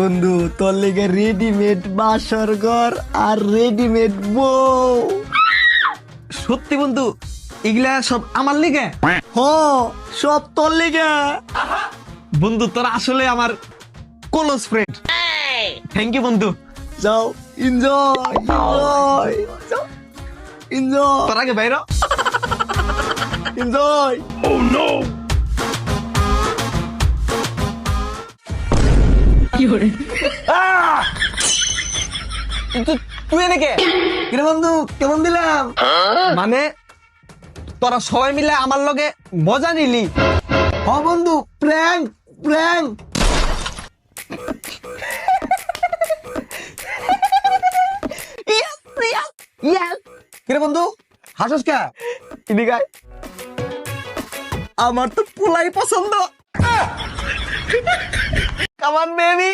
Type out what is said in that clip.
বন্ধু তোর লেগে রেডিমেড বাসর ঘর আর রেডিমেড বউ। সত্যি বন্ধু, এগুলা সব আমার লিগে? হ, সব তোর লেগে। বন্ধু তোরা আসলে আমার ক্লোজ ফ্রেন্ড। থ্যাংক ইউ বন্ধু। যাও, এনজয় এনজয় এনজয় তোর আগে বাইর হ। এনজয়। তুই এনেকে কিরে বন্ধু, কেমন দিলাম? মানে তোরা সবাই মিলে আমার লগে মজা নিলি? হ বন্ধু, প্র্যাঙ্ক প্র্যাঙ্ক। কিরে বন্ধু, হাসস কে? এদিকে আয়। আমার তো পোলাই পছন্দ। কামান বেবি।